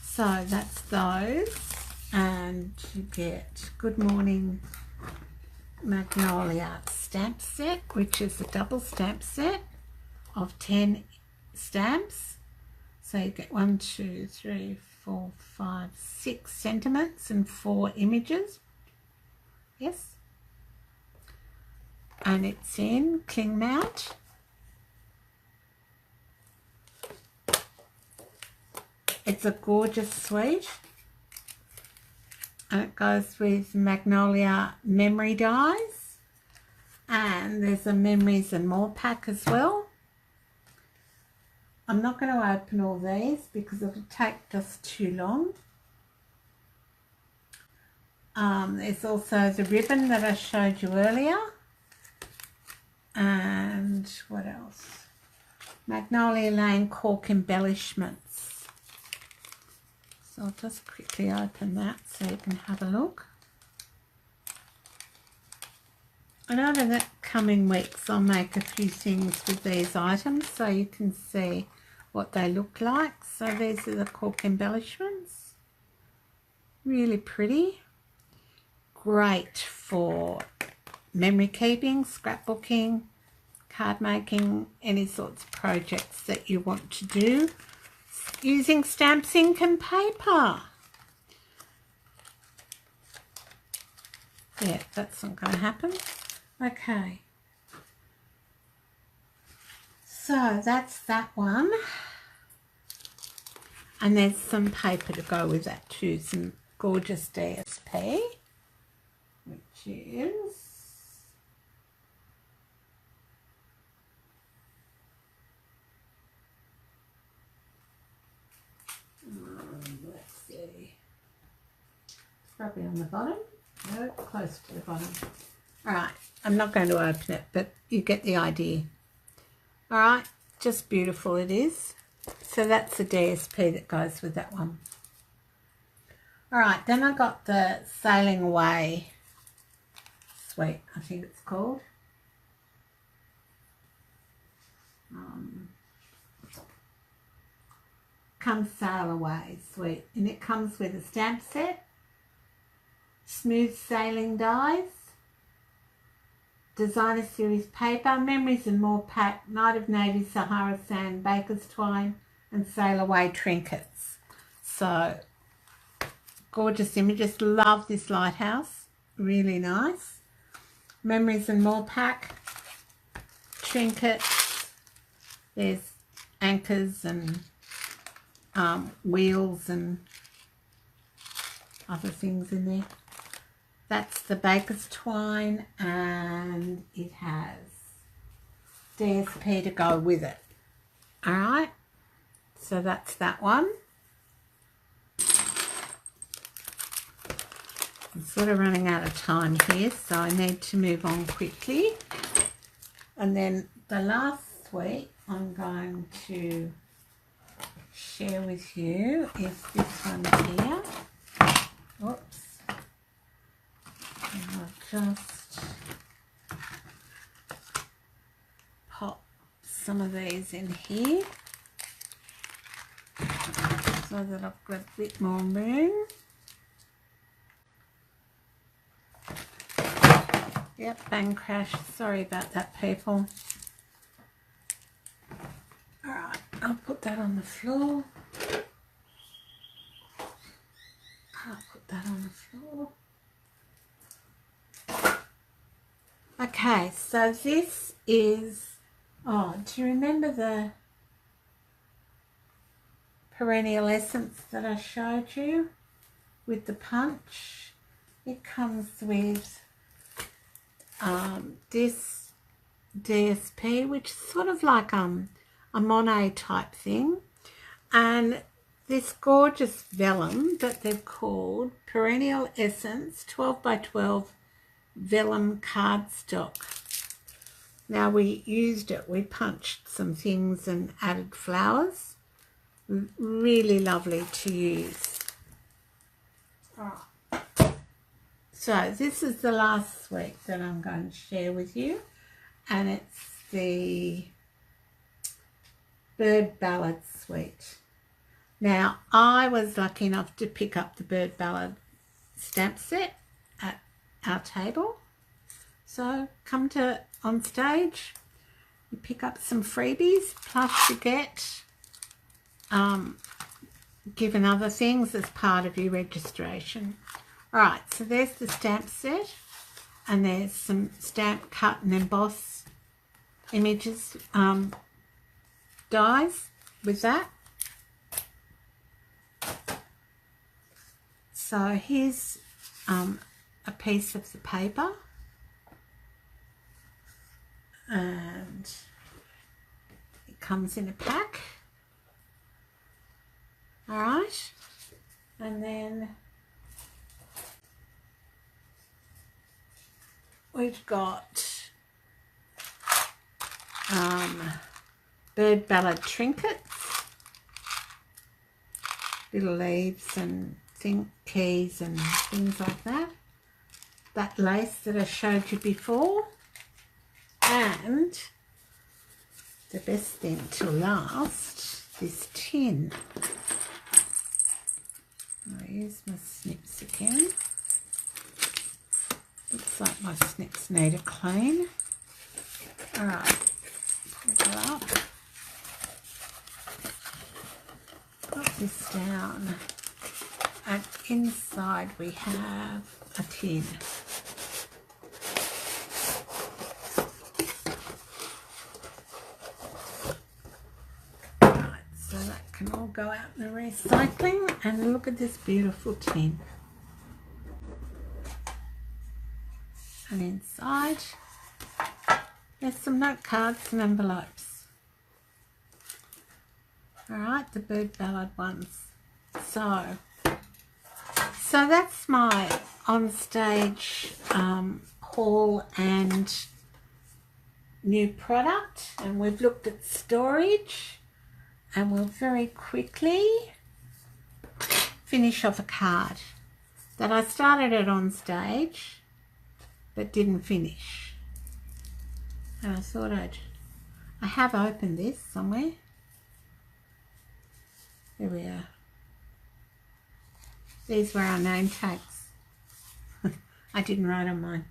So that's those, and you get Good Morning Magnolia stamp set, which is a double stamp set of 10 stamps. So you get 1, 2, 3, 4, 5, 6 sentiments and 4 images. Yes. And it's in cling mount. It's a gorgeous suite. And it goes with Magnolia memory dies. And there's a Memories and More pack as well. I'm not going to open all these because it'll take just too long. There's also the ribbon that I showed you earlier. And what else? Magnolia Lane cork embellishments. So I'll just quickly open that so you can have a look. And over the coming weeks I'll make a few things with these items so you can see what they look like. So these are the cork embellishments. Really pretty. Great for memory keeping, scrapbooking, card making, any sorts of projects that you want to do using stamps, ink and paper. Yeah, that's not going to happen. Okay, so that's that one, and there's some paper to go with that too, some gorgeous DSP, which is let's see, it's probably on the bottom. No, close to the bottom. Alright, I'm not going to open it, but you get the idea. Alright, just beautiful it is. So that's the DSP that goes with that one. Alright, then I got the Sailing Away suite, I think it's called. Come Sail Away suite, and it comes with a stamp set, smooth sailing dies, designer series paper, Memories and More pack, Night of Navy, Sahara Sand, Baker's Twine and Sail Away trinkets. So gorgeous images. Love this lighthouse, really nice. Memories and More pack, trinkets, there's anchors and wheels and other things in there. That's the Baker's Twine, and it has DSP to go with it. Alright, so that's that one. I'm sort of running out of time here, so I need to move on quickly. And then the last suite I'm going to share with you is this one here. Oops. And I'll just pop some of these in here so that I've got a bit more room. Yep, bang crash. Sorry about that, people. Alright, I'll put that on the floor. I'll put that on the floor. Okay, so this is, oh, do you remember perennial essence that I showed you with the punch. It comes with this DSP, which is sort of like a Monet type thing, and this gorgeous vellum that they've called Perennial Essence 12 by 12 vellum cardstock. Now we used it, we punched some things and added flowers. Really lovely to use. So this is the last suite that I'm going to share with you, and it's the Bird Ballad suite. Now I was lucky enough to pick up the Bird Ballad stamp set at our table. So come to OnStage, you pick up some freebies, plus you get given other things as part of your registration. Alright, so there's the stamp set, and there's some stamp cut and emboss images, dies with that. So here's a piece of the paper, and it comes in a pack. Alright, and then we've got Bird Ballad trinkets, little leaves and keys and things like that. That lace that I showed you before, and the best thing to last, this tin. I'll use my snips again. Looks like my snips need a clean. Alright, pull that up. Put this down, and inside we have a tin. Right, so that can all go out in the recycling, and look at this beautiful tin. And inside there's some note cards and envelopes. Alright, the Bird Ballad ones. So that's my OnStage haul and new product, and we've looked at storage, and we'll very quickly finish off a card that I started at OnStage but didn't finish, and I thought I have opened this somewhere. There we are. These were our name tags. I didn't write on mine.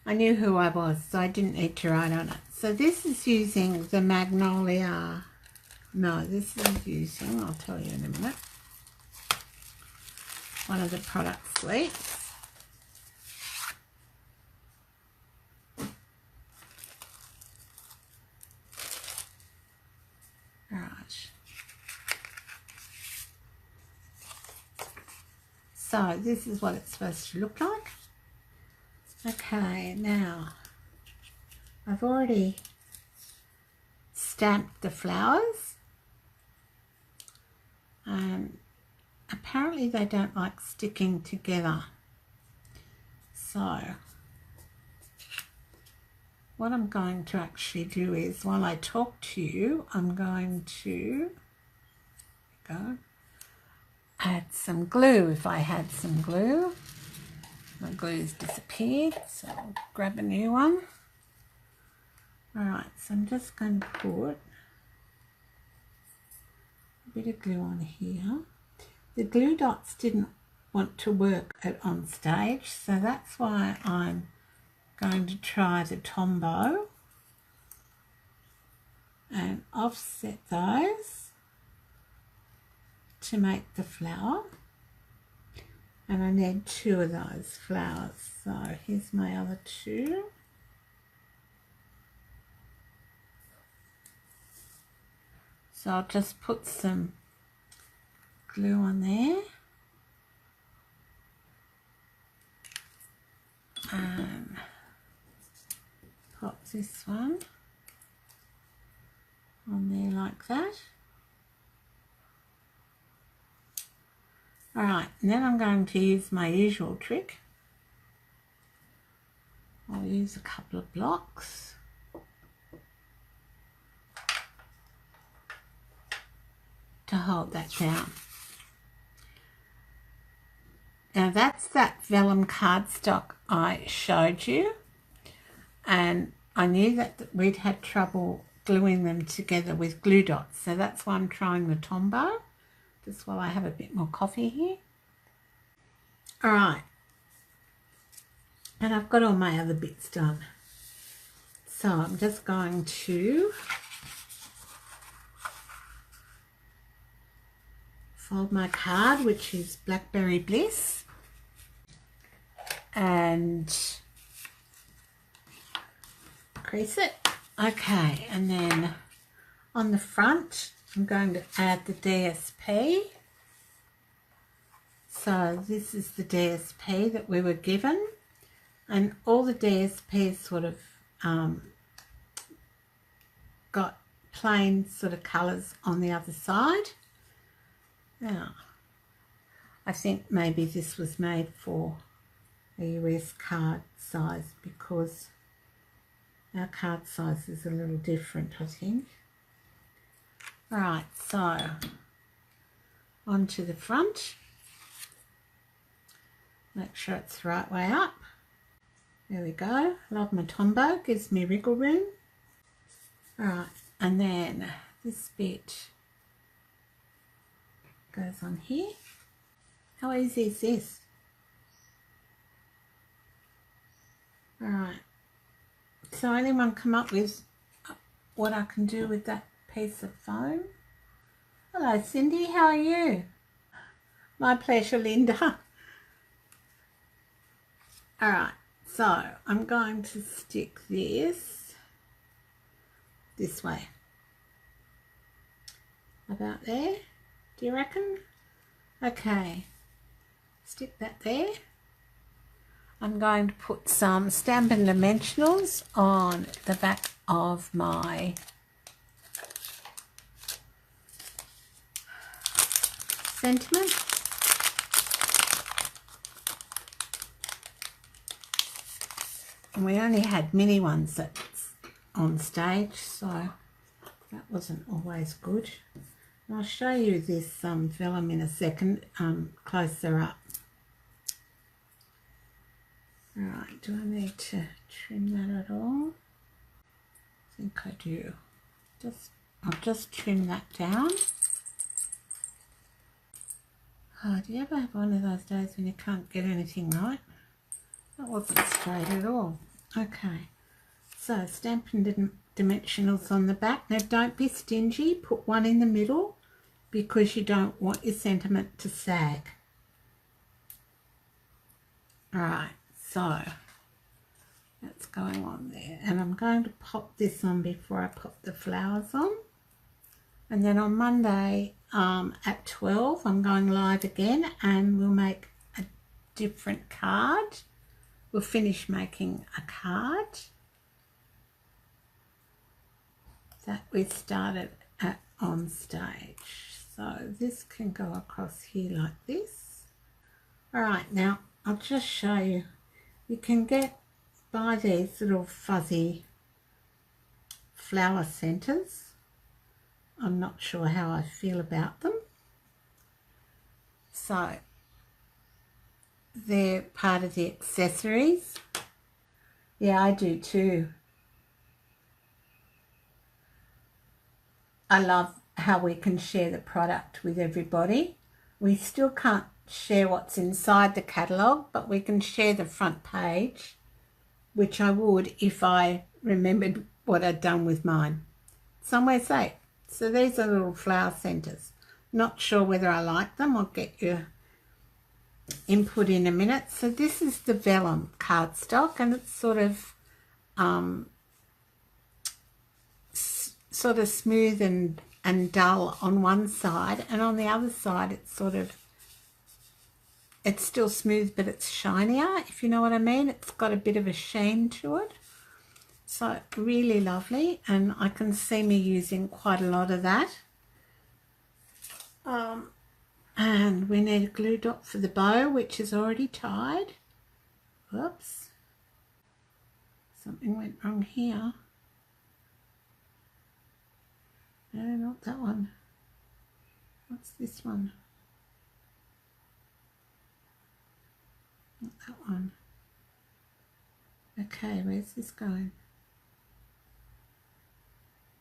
I knew who I was, so I didn't need to write on it. So this is using the Magnolia. No, this is using, I'll tell you in a minute, one of the product suites. Right. So this is what it's supposed to look like. Okay, now I've already stamped the flowers, and apparently they don't like sticking together. So what I'm going to actually do is, while I talk to you, I'm going to add some glue. If I had some glue, my glue's disappeared, so I'll grab a new one. Alright, so I'm just going to put a bit of glue on here. The glue dots didn't want to work at OnStage, so that's why I'm going to try the Tombow and offset those to make the flower, and I need 2 of those flowers. So here's my other 2. So I'll just put some glue on there. And pop this one on there like that. Alright, and then I'm going to use my usual trick. I'll use a couple of blocks. To hold that down. Now that's that vellum cardstock I showed you, and I knew that we'd had trouble gluing them together with glue dots, so that's why I'm trying the Tombow, just while I have a bit more coffee here. Alright, and I've got all my other bits done, so I'm just going to fold my card, which is Blackberry Bliss, and crease it. Okay, and then on the front I'm going to add the DSP. So this is the DSP that we were given, and all the DSPs sort of got plain sort of colours on the other side. Now, I think maybe this was made for a US card size, because our card size is a little different, I think. Alright, so onto the front. Make sure it's the right way up. There we go. Love my Tombow, gives me wriggle room. Alright, and then this bit goes on here. How easy is this? Alright, so anyone come up with what I can do with that piece of foam? Hello Cindy, how are you? My pleasure, Linda. Alright, so I'm going to stick this way. About there, do you reckon? Okay, stick that there. I'm going to put some Stampin' Dimensionals on the back of my sentiment. And we only had mini ones that's on stage, so that wasn't always good. And I'll show you this vellum in a second, closer up. Alright, do I need to trim that at all? I think I do. I'll just trim that down. Oh, do you ever have one of those days when you can't get anything right? That wasn't straight at all. Okay, so Stampin' Dimensionals on the back. Now don't be stingy, put one in the middle because you don't want your sentiment to sag. Alright, so that's going on there, and I'm going to pop this on before I pop the flowers on. And then on Monday at 12 I'm going live again, and we'll make a different card. We'll finish making a card that we started at OnStage. So this can go across here like this. Alright, now I'll just show you. You can buy these little fuzzy flower centers. I'm not sure how I feel about them. So they're part of the accessories. Yeah, I do too. I love how we can share the product with everybody. We still can't share what's inside the catalogue, but we can share the front page, which I would if I remembered what I'd done with mine. Somewhere safe. So these are little flower centres. Not sure whether I like them. I'll get your input in a minute. So this is the vellum cardstock, and it's sort of smooth and and dull on one side, and on the other side it's sort of, it's still smooth but it's shinier, if you know what I mean. It's got a bit of a sheen to it. So really lovely, and I can see me using quite a lot of that. And we need a glue dot for the bow, which is already tied. Whoops. Something went wrong here. No, not that one. What's this one? Not that one. Okay, where's this going?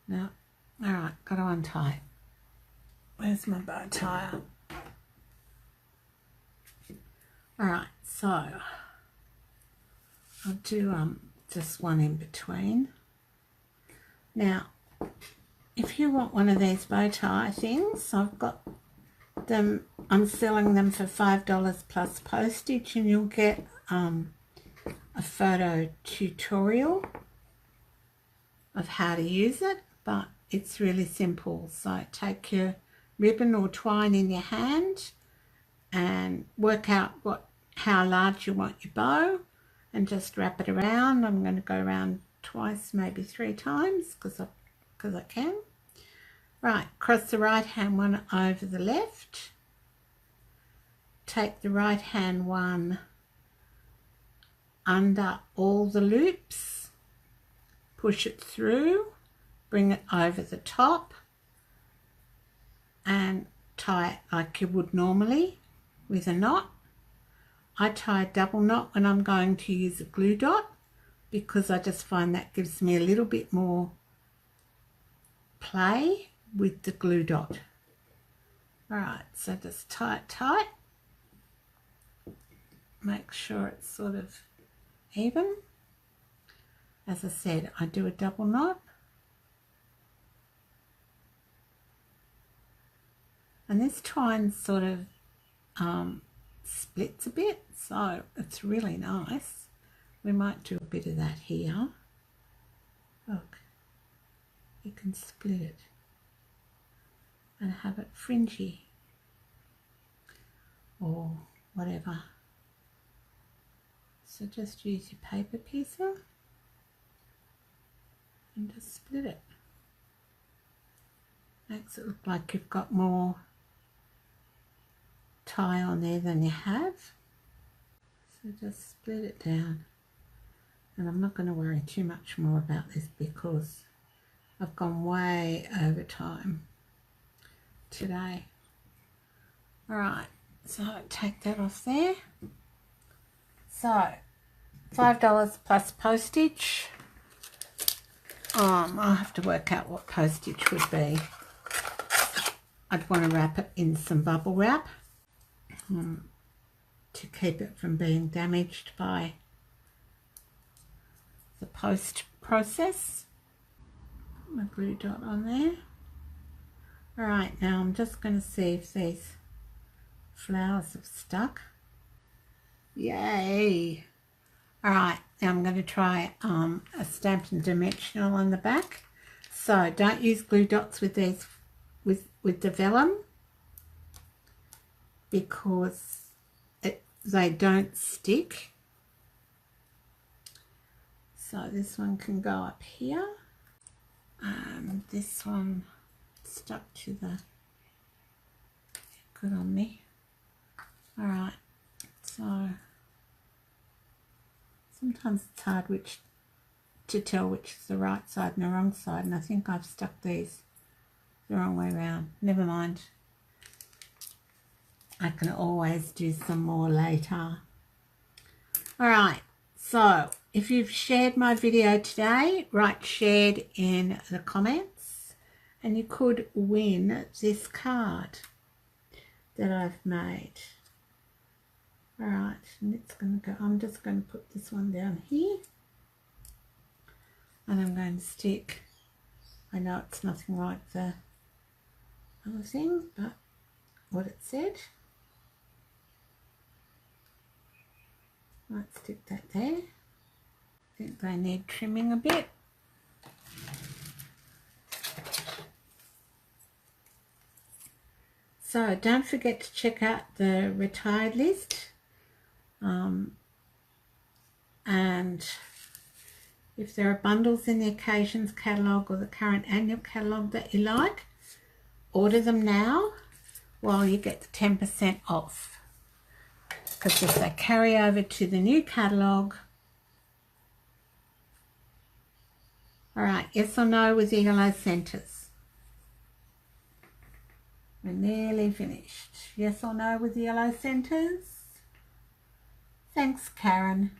No. Alright, got to untie. Where's my bow tie? Alright, so I'll do just one in between. Now, if you want one of these bow tie things, I've got them, I'm selling them for $5 plus postage, and you'll get a photo tutorial of how to use it, but it's really simple. So take your ribbon or twine in your hand and work out how large you want your bow, and just wrap it around. I'm going to go around twice, maybe 3 times, because I can. Right, cross the right hand one over the left. Take the right hand one under all the loops, push it through, bring it over the top, and tie it like you would normally with a knot. I tie a double knot when I'm going to use a glue dot, because I just find that gives me a little bit more play with the glue dot. Alright, so just tie it tight. Make sure it's sort of even. As I said, I do a double knot. And this twine sort of splits a bit, so it's really nice. We might do a bit of that here. Look, you can split it and have it fringy or whatever. So just use your paper piecer and just split it. Makes it look like you've got more tie on there than you have. So just split it down. And I'm not going to worry too much more about this because I've gone way over time today. Alright, so take that off there. So $5 plus postage. I'll have to work out what postage would be. I'd want to wrap it in some bubble wrap to keep it from being damaged by the post process. Put my glue dot on there. Alright, now I'm just going to see if these flowers have stuck. Yay! Alright, now I'm going to try a Stampin' Dimensional on the back. So don't use glue dots with these with the vellum, because they don't stick. So this one can go up here, and this one stuck to the, good on me. Alright, so sometimes it's hard to tell which is the right side and the wrong side, and I think I've stuck these the wrong way around. Never mind. I can always do some more later. Alright, so if you've shared my video today, write shared in the comments, and you could win this card that I've made. Alright, and it's going to go, I'm just going to put this one down here, and I'm going to stick, I know it's nothing like the other thing, but what it said. Might stick that there. I think they need trimming a bit. So don't forget to check out the retired list. And if there are bundles in the occasions catalogue or the current annual catalogue that you like, order them now while you get the 10% off. Because if they carry over to the new catalogue. All right, yes or no with the yellow centres? We're nearly finished. Yes or no with the yellow centres? Thanks, Karen.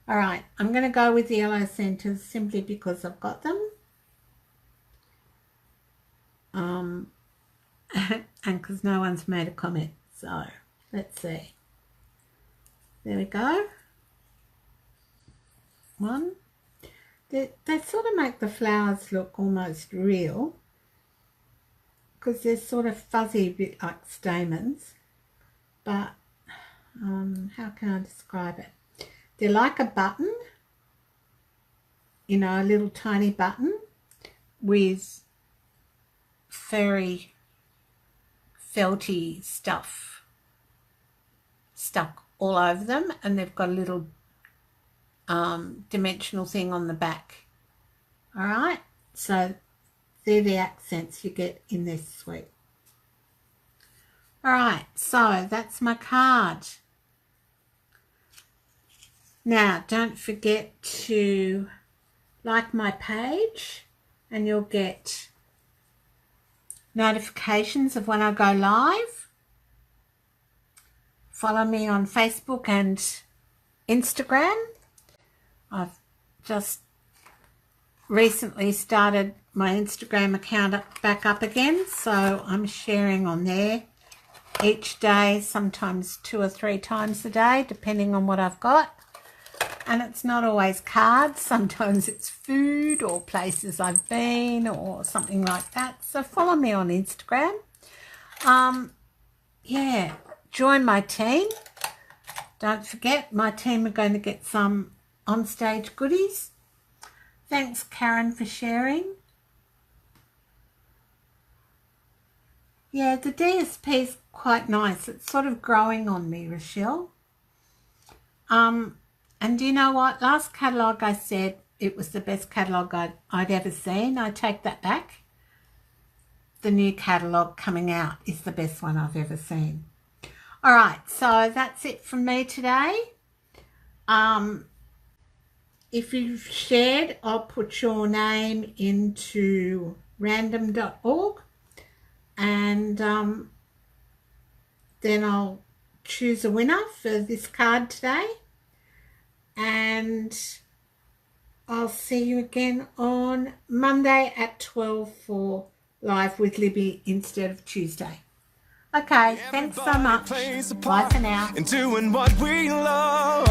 All right, I'm going to go with the yellow centres simply because I've got them. And because no one's made a comment. So, let's see. There we go. One. They sort of make the flowers look almost real because they're sort of fuzzy, a bit like stamens. But how can I describe it? They're like a button, you know, a little tiny button with furry, felty stuff stuck all over them, and they've got a little dimensional thing on the back. All right, so they're the accents you get in this suite. All right, so that's my card. Now, don't forget to like my page and you'll get notifications of when I go live. Follow me on Facebook and Instagram. I've just recently started my Instagram account back up again, so I'm sharing on there each day, sometimes 2 or 3 times a day, depending on what I've got. And it's not always cards, sometimes it's food or places I've been or something like that. So follow me on Instagram. Yeah, join my team. Don't forget, my team are going to get some OnStage goodies. Thanks, Karen, for sharing. Yeah, the DSP is quite nice. It's sort of growing on me, Rochelle. And do you know what? Last catalogue I said it was the best catalogue I'd ever seen. I take that back. The new catalogue coming out is the best one I've ever seen. All right, so that's it from me today. If you've shared, I'll put your name into random.org and then I'll choose a winner for this card today. And I'll see you again on Monday at 12 for Live with Libby instead of Tuesday. Okay, thanks so much. Bye for now. And doing what we love.